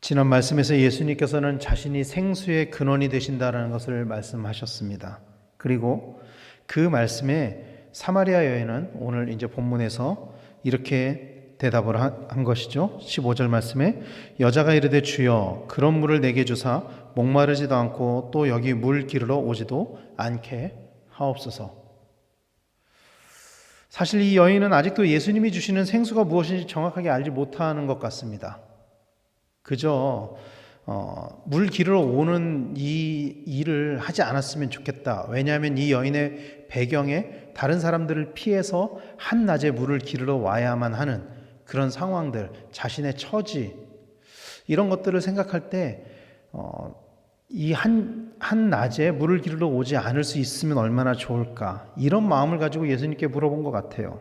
지난 말씀에서 예수님께서는 자신이 생수의 근원이 되신다라는 것을 말씀하셨습니다. 그리고 그 말씀에 사마리아 여인은 오늘 이제 본문에서 이렇게 대답을 한 것이죠. 15절 말씀에 여자가 이르되 주여 그런 물을 내게 주사 목마르지도 않고 또 여기 물 기르러 오지도 않게 하옵소서. 사실 이 여인은 아직도 예수님이 주시는 생수가 무엇인지 정확하게 알지 못하는 것 같습니다. 그저 물 기르러 오는 이 일을 하지 않았으면 좋겠다. 왜냐하면 이 여인의 배경에 다른 사람들을 피해서 한낮에 물을 기르러 와야만 하는 그런 상황들, 자신의 처지, 이런 것들을 생각할 때 이 한낮에 물을 기르러 오지 않을 수 있으면 얼마나 좋을까, 이런 마음을 가지고 예수님께 물어본 것 같아요.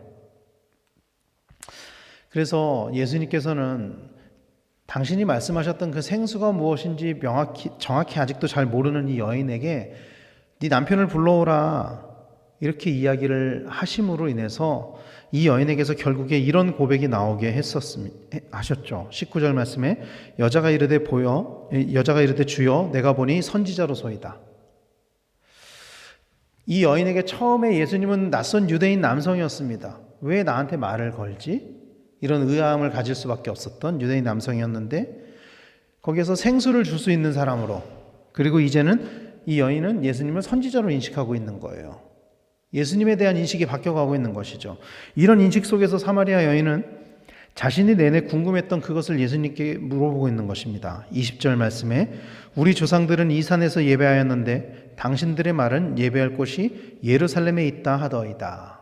그래서 예수님께서는 당신이 말씀하셨던 그 생수가 무엇인지 정확히 아직도 잘 모르는 이 여인에게 네 남편을 불러오라, 이렇게 이야기를 하심으로 인해서 이 여인에게서 결국에 이런 고백이 나오게 하셨죠. 19절 말씀에 여자가 이르되 주여 내가 보니 선지자로소이다. 이 여인에게 처음에 예수님은 낯선 유대인 남성이었습니다. 왜 나한테 말을 걸지? 이런 의아함을 가질 수밖에 없었던 유대인 남성이었는데, 거기에서 생수를 줄 수 있는 사람으로, 그리고 이제는 이 여인은 예수님을 선지자로 인식하고 있는 거예요. 예수님에 대한 인식이 바뀌어가고 있는 것이죠. 이런 인식 속에서 사마리아 여인은 자신이 내내 궁금했던 그것을 예수님께 물어보고 있는 것입니다. 20절 말씀에 우리 조상들은 이 산에서 예배하였는데 당신들의 말은 예배할 곳이 예루살렘에 있다 하더이다.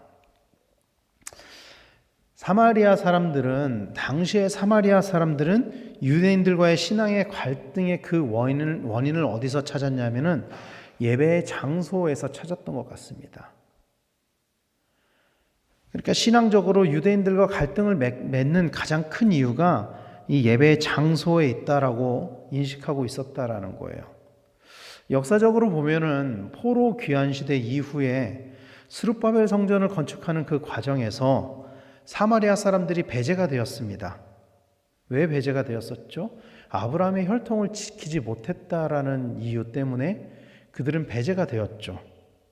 당시의 사마리아 사람들은 유대인들과의 신앙의 갈등의 그 원인을 어디서 찾았냐면은 예배의 장소에서 찾았던 것 같습니다. 그러니까 신앙적으로 유대인들과 갈등을 맺는 가장 큰 이유가 이 예배의 장소에 있다라고 인식하고 있었다라는 거예요. 역사적으로 보면은 포로 귀환 시대 이후에 스룹바벨 성전을 건축하는 그 과정에서 사마리아 사람들이 배제가 되었습니다. 왜 배제가 되었었죠? 아브라함의 혈통을 지키지 못했다라는 이유 때문에 그들은 배제가 되었죠.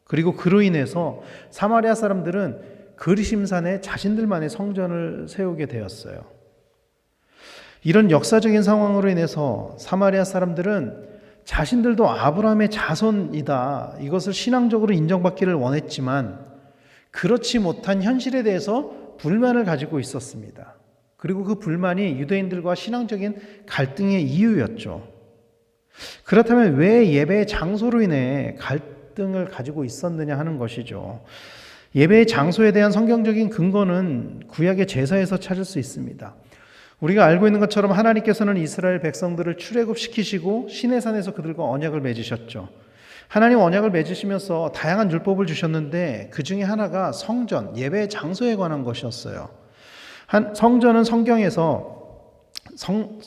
그리고 그로 인해서 사마리아 사람들은 그리심산에 자신들만의 성전을 세우게 되었어요. 이런 역사적인 상황으로 인해서 사마리아 사람들은 자신들도 아브라함의 자손이다, 이것을 신앙적으로 인정받기를 원했지만 그렇지 못한 현실에 대해서 불만을 가지고 있었습니다. 그리고 그 불만이 유대인들과 신앙적인 갈등의 이유였죠. 그렇다면 왜 예배의 장소로 인해 갈등을 가지고 있었느냐 하는 것이죠. 예배의 장소에 대한 성경적인 근거는 구약의 제사에서 찾을 수 있습니다. 우리가 알고 있는 것처럼 하나님께서는 이스라엘 백성들을 출애굽시키시고 시내산에서 그들과 언약을 맺으셨죠. 하나님 언약을 맺으시면서 다양한 율법을 주셨는데 그 중에 하나가 성전, 예배의 장소에 관한 것이었어요. 성전은 성경에서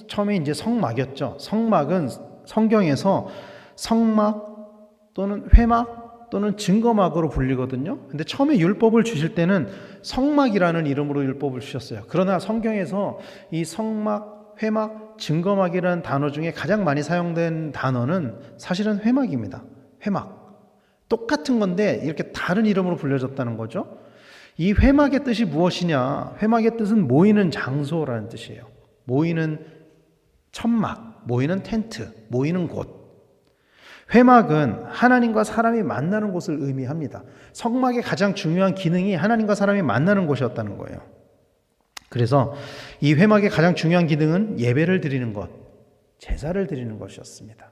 처음에 이제 성막이었죠. 성막은 성경에서 성막 또는 회막 또는 증거막으로 불리거든요. 근데 처음에 율법을 주실 때는 성막이라는 이름으로 율법을 주셨어요. 그러나 성경에서 이 성막, 회막, 증거막이라는 단어 중에 가장 많이 사용된 단어는 사실은 회막입니다. 회막. 똑같은 건데 이렇게 다른 이름으로 불려졌다는 거죠. 이 회막의 뜻이 무엇이냐? 회막의 뜻은 모이는 장소라는 뜻이에요. 모이는 천막, 모이는 텐트, 모이는 곳. 회막은 하나님과 사람이 만나는 곳을 의미합니다. 성막의 가장 중요한 기능이 하나님과 사람이 만나는 곳이었다는 거예요. 그래서 이 회막의 가장 중요한 기능은 예배를 드리는 것, 제사를 드리는 것이었습니다.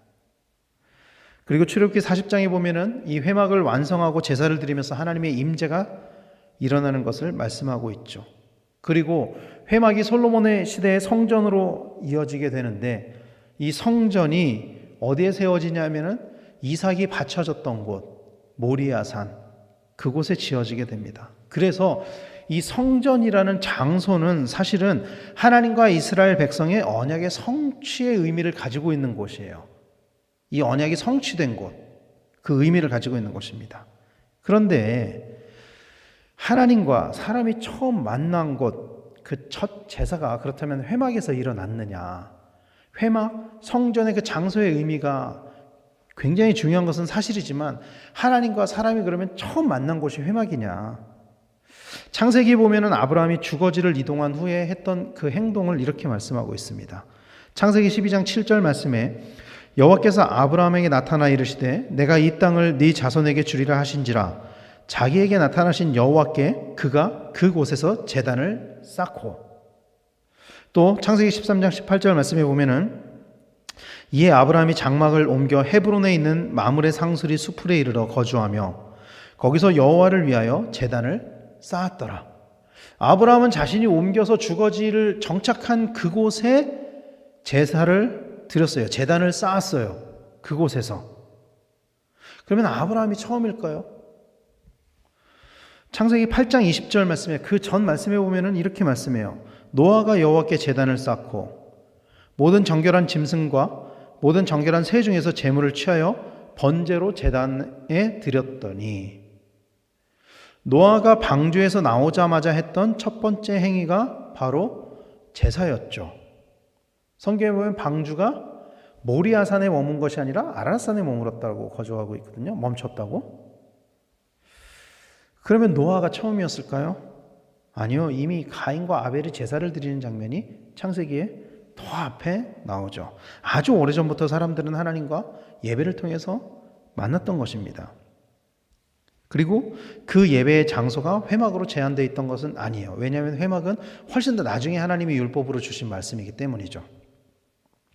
그리고 출애굽기 40장에 보면은 이 회막을 완성하고 제사를 드리면서 하나님의 임재가 일어나는 것을 말씀하고 있죠. 그리고 회막이 솔로몬의 시대의 성전으로 이어지게 되는데 이 성전이 어디에 세워지냐면은 이삭이 바쳐졌던 곳, 모리아산, 그곳에 지어지게 됩니다. 그래서 이 성전이라는 장소는 사실은 하나님과 이스라엘 백성의 언약의 성취의 의미를 가지고 있는 곳이에요. 이 언약이 성취된 곳, 그 의미를 가지고 있는 곳입니다. 그런데 하나님과 사람이 처음 만난 곳, 그 첫 제사가 그렇다면 회막에서 일어났느냐? 회막, 성전의 그 장소의 의미가 굉장히 중요한 것은 사실이지만 하나님과 사람이 그러면 처음 만난 곳이 회막이냐? 창세기 보면은 아브라함이 주거지를 이동한 후에 했던 그 행동을 이렇게 말씀하고 있습니다. 창세기 12장 7절 말씀에 여호와께서 아브라함에게 나타나 이르시되 내가 이 땅을 네 자손에게 주리라 하신지라 자기에게 나타나신 여호와께 그가 그곳에서 제단을 쌓고 또 창세기 13장 18절 말씀에 보면은 이에 아브라함이 장막을 옮겨 헤브론에 있는 마므레 상수리 수풀에 이르러 거주하며 거기서 여호와를 위하여 제단을 쌓았더라. 아브라함은 자신이 옮겨서 주거지를 정착한 그곳에 제사를 드렸어요. 제단을 쌓았어요. 그곳에서. 그러면 아브라함이 처음일까요? 창세기 8장 20절 말씀에 그 전 말씀에 보면은 이렇게 말씀해요. 노아가 여호와께 제단을 쌓고 모든 정결한 짐승과 모든 정결한 새 중에서 제물을 취하여 번제로 제단에 드렸더니 노아가 방주에서 나오자마자 했던 첫 번째 행위가 바로 제사였죠. 성경에 보면 방주가 모리아산에 머문 것이 아니라 아라산에 머물렀다고 거주하고 있거든요. 멈췄다고. 그러면 노아가 처음이었을까요? 아니요. 이미 가인과 아벨이 제사를 드리는 장면이 창세기에 더 앞에 나오죠. 아주 오래전부터 사람들은 하나님과 예배를 통해서 만났던 것입니다. 그리고 그 예배의 장소가 회막으로 제한되어 있던 것은 아니에요. 왜냐하면 회막은 훨씬 더 나중에 하나님이 율법으로 주신 말씀이기 때문이죠.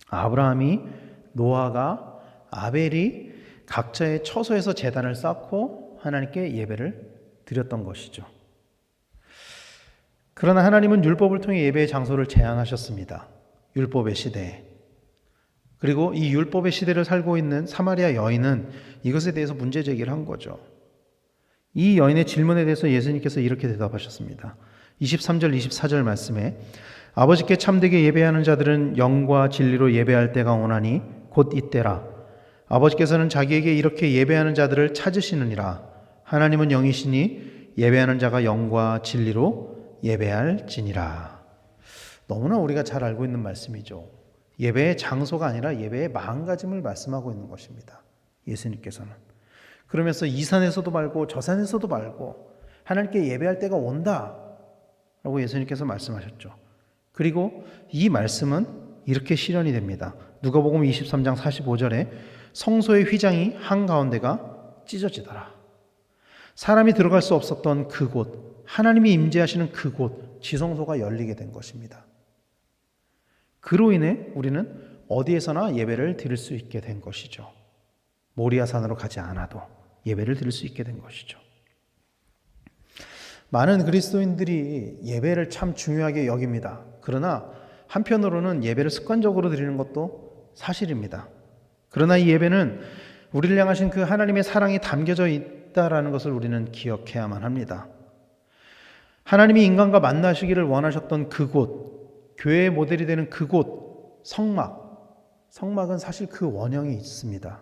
아브라함이, 노아가, 아벨이 각자의 처소에서 제단을 쌓고 하나님께 예배를 드렸던 것이죠. 그러나 하나님은 율법을 통해 예배의 장소를 제한하셨습니다. 율법의 시대에. 그리고 이 율법의 시대를 살고 있는 사마리아 여인은 이것에 대해서 문제 제기를 한 거죠. 이 여인의 질문에 대해서 예수님께서 이렇게 대답하셨습니다. 23절 24절 말씀에 아버지께 참되게 예배하는 자들은 영과 진리로 예배할 때가 오나니 곧 이때라. 아버지께서는 자기에게 이렇게 예배하는 자들을 찾으시느니라. 하나님은 영이시니 예배하는 자가 영과 진리로 예배할지니라. 너무나 우리가 잘 알고 있는 말씀이죠. 예배의 장소가 아니라 예배의 마음가짐을 말씀하고 있는 것입니다. 예수님께서는. 그러면서 이 산에서도 말고 저 산에서도 말고 하나님께 예배할 때가 온다 라고 예수님께서 말씀하셨죠. 그리고 이 말씀은 이렇게 실현이 됩니다. 누가복음 23장 45절에 성소의 휘장이 한가운데가 찢어지더라. 사람이 들어갈 수 없었던 그곳, 하나님이 임재하시는 그곳, 지성소가 열리게 된 것입니다. 그로 인해 우리는 어디에서나 예배를 드릴 수 있게 된 것이죠. 모리아산으로 가지 않아도 예배를 드릴 수 있게 된 것이죠. 많은 그리스도인들이 예배를 참 중요하게 여깁니다. 그러나 한편으로는 예배를 습관적으로 드리는 것도 사실입니다. 그러나 이 예배는 우리를 향하신 그 하나님의 사랑이 담겨져 있다라는 것을 우리는 기억해야만 합니다. 하나님이 인간과 만나시기를 원하셨던 그곳, 교회의 모델이 되는 그곳, 성막은 사실 그 원형이 있습니다.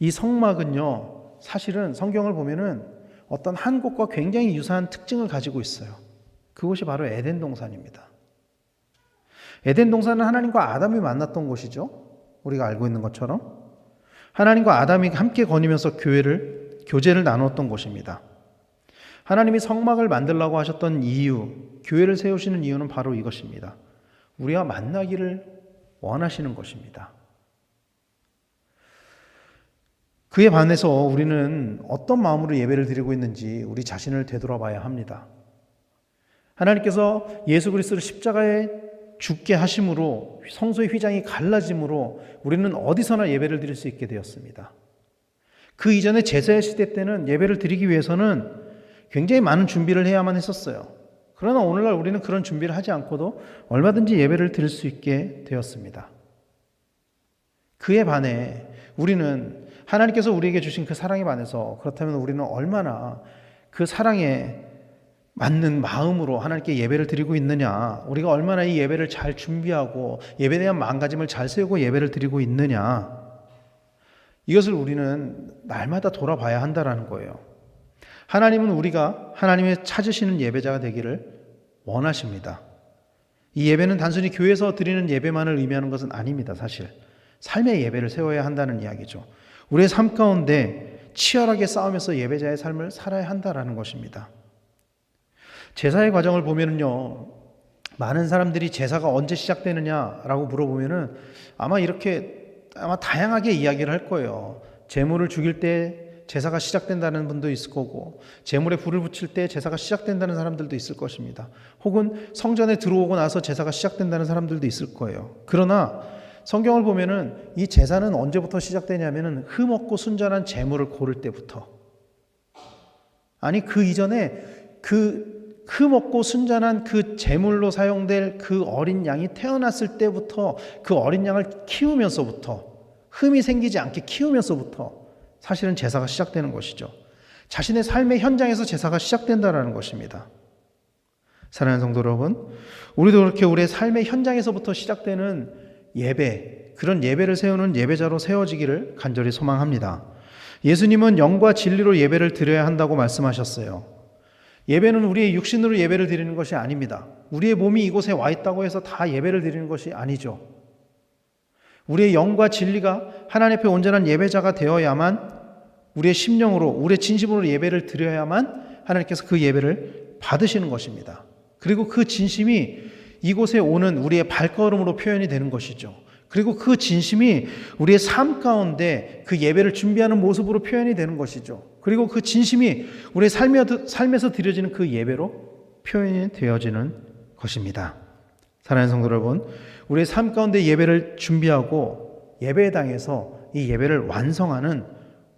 이 성막은요, 사실은 성경을 보면은 어떤 한 곳과 굉장히 유사한 특징을 가지고 있어요. 그곳이 바로 에덴 동산입니다. 에덴 동산은 하나님과 아담이 만났던 곳이죠. 우리가 알고 있는 것처럼. 하나님과 아담이 함께 거니면서 교제를 나눴던 곳입니다. 하나님이 성막을 만들라고 하셨던 이유, 교회를 세우시는 이유는 바로 이것입니다. 우리와 만나기를 원하시는 것입니다. 그에 반해서 우리는 어떤 마음으로 예배를 드리고 있는지 우리 자신을 되돌아봐야 합니다. 하나님께서 예수 그리스도를 십자가에 죽게 하심으로 성소의 휘장이 갈라짐으로 우리는 어디서나 예배를 드릴 수 있게 되었습니다. 그 이전에 제사의 시대 때는 예배를 드리기 위해서는 굉장히 많은 준비를 해야만 했었어요. 그러나 오늘날 우리는 그런 준비를 하지 않고도 얼마든지 예배를 드릴 수 있게 되었습니다. 그에 반해 우리는 하나님께서 우리에게 주신 그 사랑에 반해서 그렇다면 우리는 얼마나 그 사랑에 맞는 마음으로 하나님께 예배를 드리고 있느냐, 우리가 얼마나 이 예배를 잘 준비하고 예배에 대한 마음가짐을 잘 세우고 예배를 드리고 있느냐, 이것을 우리는 날마다 돌아봐야 한다는 거예요. 하나님은 우리가 하나님의 찾으시는 예배자가 되기를 원하십니다. 이 예배는 단순히 교회에서 드리는 예배만을 의미하는 것은 아닙니다. 사실 삶의 예배를 세워야 한다는 이야기죠. 우리의 삶 가운데 치열하게 싸우면서 예배자의 삶을 살아야 한다라는 것입니다. 제사의 과정을 보면은요, 많은 사람들이 제사가 언제 시작되느냐라고 물어보면은 아마 다양하게 이야기를 할 거예요. 제물을 죽일 때 제사가 시작된다는 분도 있을 거고, 제물에 불을 붙일 때 제사가 시작된다는 사람들도 있을 것입니다. 혹은 성전에 들어오고 나서 제사가 시작된다는 사람들도 있을 거예요. 그러나 성경을 보면은 이 제사는 언제부터 시작되냐면은 흠없고 순전한 제물을 고를 때부터, 아니 그 이전에 그 흠없고 순전한 그 제물로 사용될 그 어린 양이 태어났을 때부터, 그 어린 양을 키우면서부터, 흠이 생기지 않게 키우면서부터 사실은 제사가 시작되는 것이죠. 자신의 삶의 현장에서 제사가 시작된다는 것입니다. 사랑하는 성도 여러분, 우리도 그렇게 우리의 삶의 현장에서부터 시작되는 예배, 그런 예배를 세우는 예배자로 세워지기를 간절히 소망합니다. 예수님은 영과 진리로 예배를 드려야 한다고 말씀하셨어요. 예배는 우리의 육신으로 예배를 드리는 것이 아닙니다. 우리의 몸이 이곳에 와 있다고 해서 다 예배를 드리는 것이 아니죠. 우리의 영과 진리가 하나님 앞에 온전한 예배자가 되어야만, 우리의 심령으로, 우리의 진심으로 예배를 드려야만 하나님께서 그 예배를 받으시는 것입니다. 그리고 그 진심이 이곳에 오는 우리의 발걸음으로 표현이 되는 것이죠. 그리고 그 진심이 우리의 삶 가운데 그 예배를 준비하는 모습으로 표현이 되는 것이죠. 그리고 그 진심이 우리의 삶에서 드려지는 그 예배로 표현이 되어지는 것입니다. 사랑하는 성도 여러분, 우리의 삶 가운데 예배를 준비하고 예배의 당에서 이 예배를 완성하는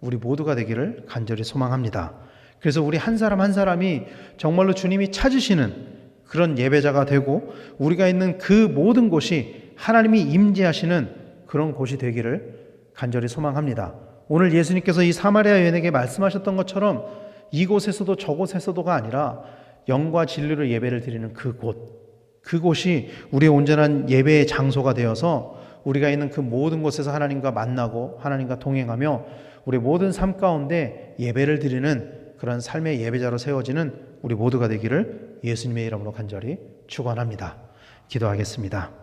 우리 모두가 되기를 간절히 소망합니다. 그래서 우리 한 사람 한 사람이 정말로 주님이 찾으시는 그런 예배자가 되고, 우리가 있는 그 모든 곳이 하나님이 임재하시는 그런 곳이 되기를 간절히 소망합니다. 오늘 예수님께서 이 사마리아 여인에게 말씀하셨던 것처럼 이곳에서도 저곳에서도가 아니라 영과 진리로 예배를 드리는 그곳이 우리의 온전한 예배의 장소가 되어서 우리가 있는 그 모든 곳에서 하나님과 만나고 하나님과 동행하며 우리의 모든 삶 가운데 예배를 드리는 그런 삶의 예배자로 세워지는 우리 모두가 되기를 예수님의 이름으로 간절히 축원합니다. 기도하겠습니다.